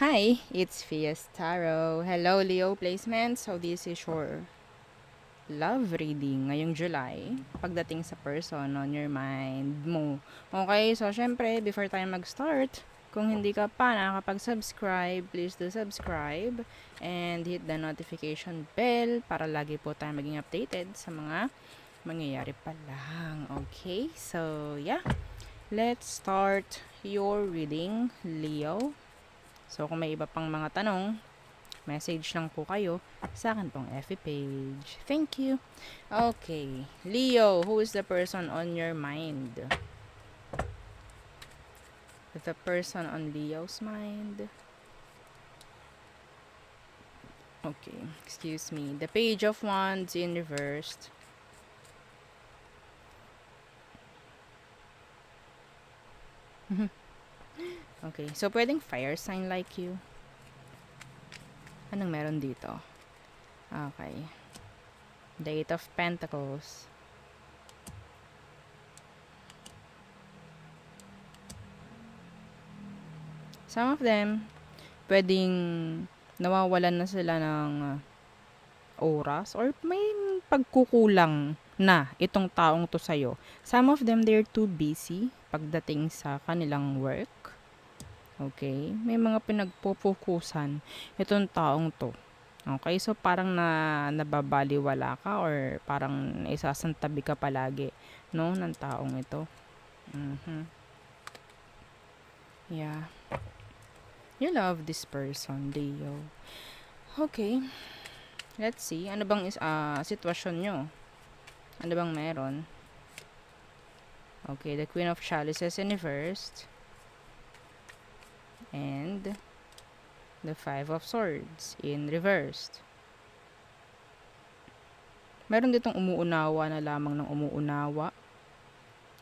Hi, it's Fias Tarot. Hello, Leo placement. So this is your love reading ngayong July pagdating sa person on your mind mo. Okay, so syempre, before tayo mag-start, kung hindi ka pa nakakapag-subscribe, please do subscribe and hit the notification bell para lagi po tayo maging updated sa mga mangyayari pa lang. Okay, so yeah, let's start your reading, Leo. So, kung may iba pang mga tanong, message lang po kayo sa akin pong FB page. Thank you. Okay. Leo, who is the person on your mind? The person on Leo's mind. Okay. Excuse me. The Page of Wands in reversed. Okay. So, pwedeng fire sign like you. Anong meron dito? Okay. The Eight of Pentacles. Some of them, pwedeng nawawalan na sila ng oras or may pagkukulang na itong taong to sa'yo. Some of them, they're too busy pagdating sa kanilang work. Okay? May mga pinagpupukusan itong taong to. Okay? So, parang nababaliwala ka or parang isasantabi ka palagi, no, ng taong ito. Yeah. You love this person, Leo. Okay. Let's see. Ano bang sitwasyon nyo? Ano bang meron? Okay, the Queen of Chalices in reversed. And the Five of Swords in reversed. Meron ditong umuunawa na lamang ng umuunawa.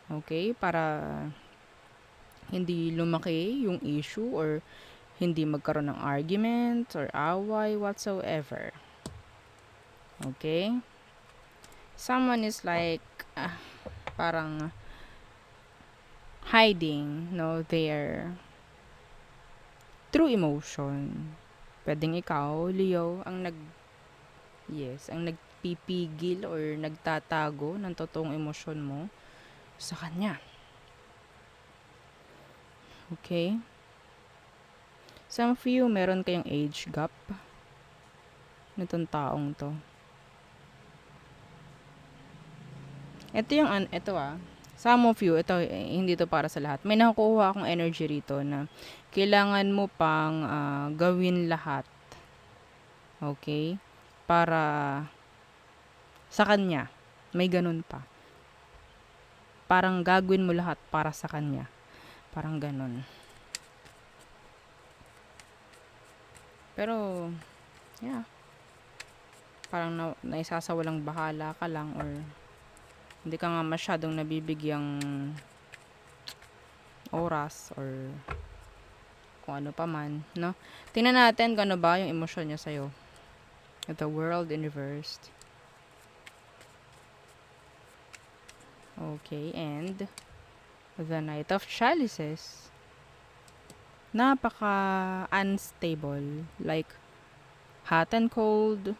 Okay, para hindi lumaki yung issue or hindi magkaroon ng argument or away whatsoever. Okay? Someone is like parang hiding, no, their true emotion. Pwedeng ikaw, Leo, ang nagpipigil or nagtatago ng totoong emosyon mo sa kanya. Okay? Some of you, meron kayong age gap nitong taong to. Some of you, hindi to para sa lahat. May nakukuha akong energy rito na kailangan mo pang gawin lahat. Okay? Para sa kanya. May ganun pa. Parang gagawin mo lahat para sa kanya. Parang ganun. Pero, yeah. Parang naisasawalang bahala ka lang or hindi ka nga masyadong nabibigyang oras or kung ano pa man, no? Tingnan natin kung ano ba yung emosyon niya sa'yo. The World in reversed. Okay, and the Knight of Chalices. Napaka unstable. Like, hot and cold.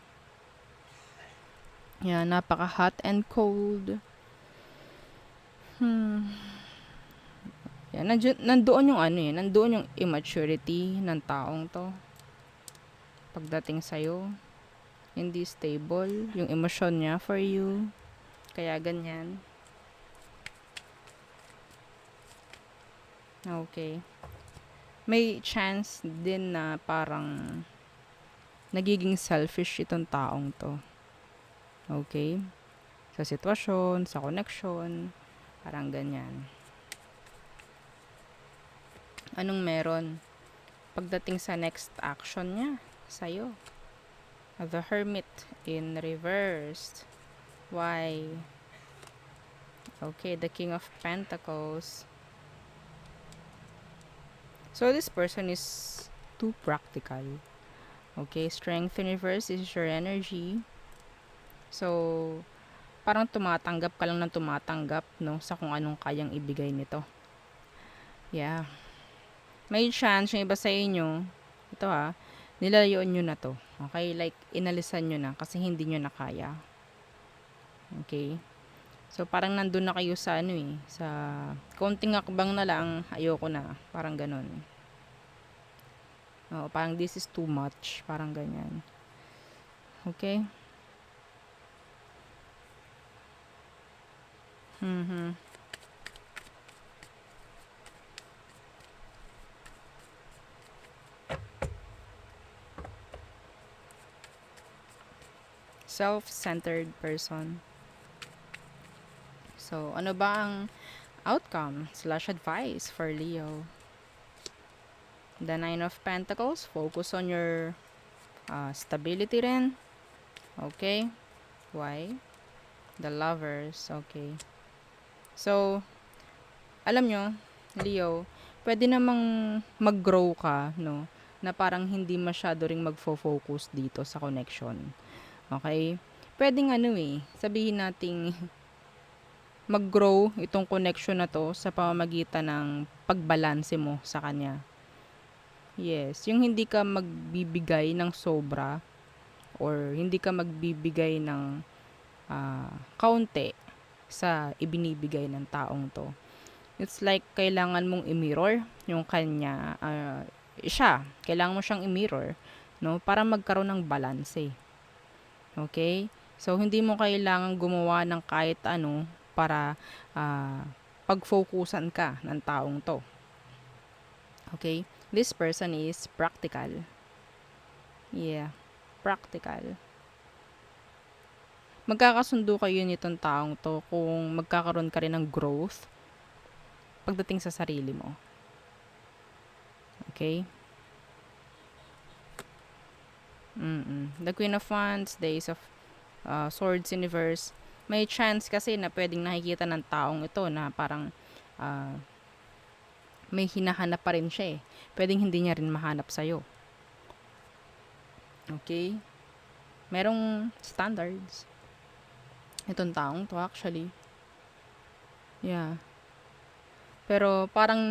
Yeah, napaka hot and cold. Yeah, nandoon yung nandoon yung immaturity ng taong to. Pagdating sa'yo, hindi stable yung emosyon niya for you. Kaya ganyan. Okay. May chance din na parang nagiging selfish itong taong to. Okay? Sa sitwasyon, sa connection, parang ganyan. Anong meron pagdating sa next action niya sa'yo? The Hermit in reversed. Why? Okay, the King of Pentacles. So this person is too practical. Okay, Strength in reverse is your energy. So, parang tumatanggap ka lang ng tumatanggap, no, sa kung anong kayang ibigay nito. Yeah. May chance yung iba sa inyo, Ito nilayuan nyo na to. Okay? Like, inalisan nyo na kasi hindi nyo na kaya. Okay? So, parang nandun na kayo sa sa konting akbang na lang, ayoko na. Parang ganun. Parang this is too much. Parang ganyan. Okay? Mhm. Self-centered person. So, ano ba ang outcome/advice for Leo? The Nine of Pentacles, focus on your stability rin. Okay? Why? The Lovers, okay. So, alam nyo, Leo, pwede namang mag-grow ka, no? Na parang hindi masyado ring magfo-focus dito sa connection. Okay? Pwedeng sabihin nating mag-grow itong connection na to sa pamamagitan ng pagbalanse mo sa kanya. Yes, yung hindi ka magbibigay ng sobra or hindi ka magbibigay ng kaunti sa ibinibigay ng taong to. It's like kailangan mong i-mirror yung kanya, siya, kailangan mo siyang i-mirror, no, para magkaroon ng balanse. Okay? So, hindi mo kailangan gumawa ng kahit ano para pag-focusan ka ng taong to. Okay? This person is practical. Yeah, practical. Magkakasundo kayo nitong taong to kung magkakaroon ka rin ng growth pagdating sa sarili mo. Okay? The Queen of Wands, the Ace of Swords Universe, may chance kasi na pwedeng nakikita ng taong ito na parang may hinahanap pa rin siya eh. Pwedeng hindi niya rin mahanap sa'yo. Okay? Merong standards. Itong taong to actually. Yeah. Pero parang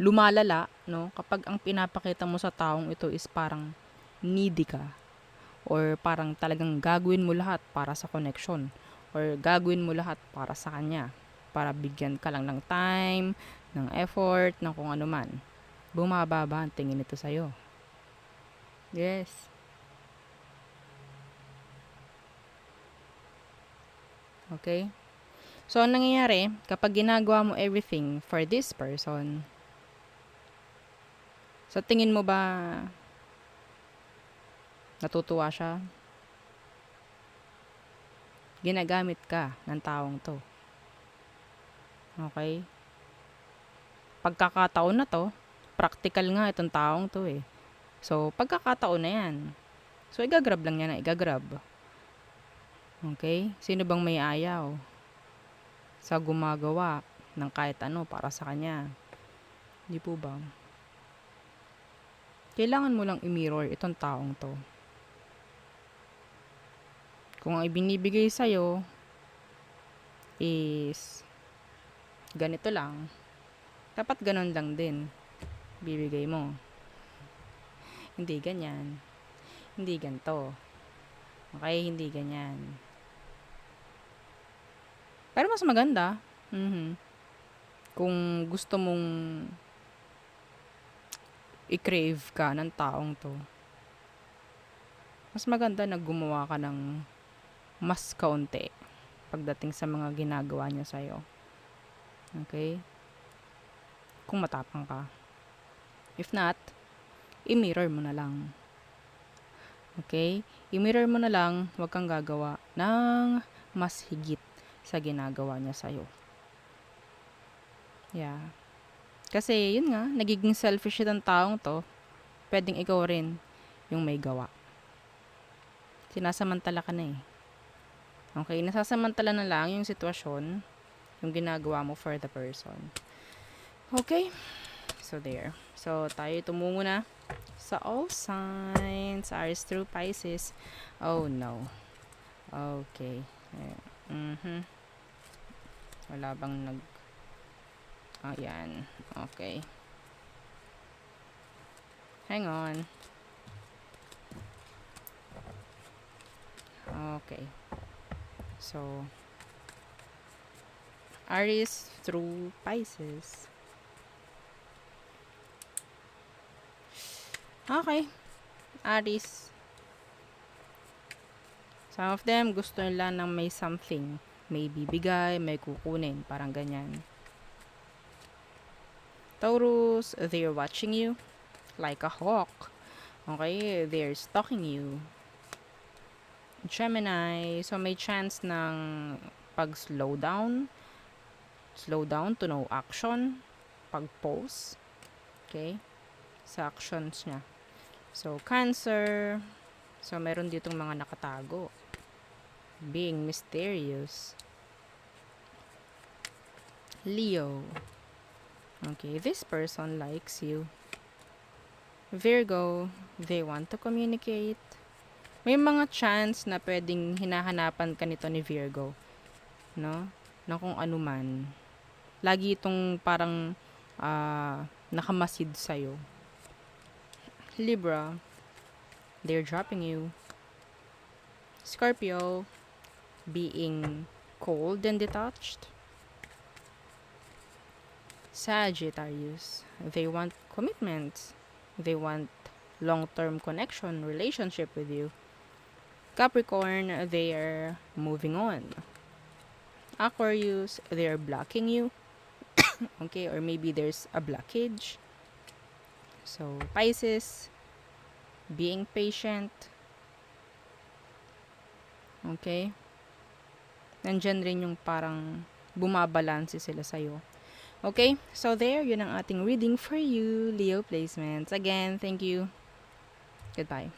lumalala, no? Kapag ang pinapakita mo sa taong ito is parang needy ka. Or parang talagang gagawin mo lahat para sa connection. Or gagawin mo lahat para sa kanya. Para bigyan ka lang ng time, ng effort, ng kung ano man. Bumababa ang tingin nito sa'yo. Yes. Okay? So, ang nangyayari, kapag ginagawa mo everything for this person, sa tingin mo ba natutuwa siya? Ginagamit ka ng taong to. Okay? Pagkakataon na to, practical nga itong taong to eh. So, pagkakataon na yan. So, igagrab lang niya na igagrab. Okay? Sino bang may ayaw sa gumagawa ng kahit ano para sa kanya? Di po ba? Kailangan mo lang i-mirror itong taong to. Kung ang ibinibigay sa'yo is ganito lang, dapat ganon lang din bibigay mo. Hindi ganyan. Hindi ganito. Okay? Hindi ganyan. Pero mas maganda. Kung gusto mong i-crave ka ng taong to, mas maganda na gumawa ka ng mas kaunti pagdating sa mga ginagawa niya sa'yo. Okay? Kung matapang ka. If not, i-mirror mo na lang. Okay? I-mirror mo na lang, huwag kang gagawa ng mas higit sa ginagawa niya sa'yo. Yeah. Kasi, yun nga, nagiging selfish itong taong to, pwedeng ikaw rin yung may gawa. Sinasamantala ka na eh. Okay? Nasasamantala na lang yung sitwasyon, yung ginagawa mo for the person. Okay? So, there. So, tayo tumungo na sa all signs. Aries through Pisces. Oh, no. Okay. Wala bang ayan. Okay. Hang on. Okay. So, Aries through Pisces. Okay. Aries. Some of them gusto nila ng may something. May bibigay, may kukunin. Parang ganyan. Taurus, they're watching you like a hawk. Okay? They're stalking you. Gemini, so may chance ng pag-slow down. Slow down to no action. Pag-pause. Okay? Sa actions niya. So, Cancer. So, meron ditong mga nakatago. Being mysterious. Leo. Okay, this person likes you. Virgo, they want to communicate. May mga chance na pwedeng hinahanapan ka nito ni Virgo. No? Na kung ano man. Lagi itong parang nakamasid sa'yo. Libra, they're dropping you. Scorpio, being cold and detached. Sagittarius, they want commitment. They want long-term connection, relationship with you. Capricorn, they are moving on. Aquarius, they are blocking you. Okay, or maybe there's a blockage. So, Pisces, being patient. Okay? Nandyan rin yung parang bumabalanse sila sa'yo. Okay? So, there, yun ang ating reading for you, Leo placements. Again, thank you. Goodbye.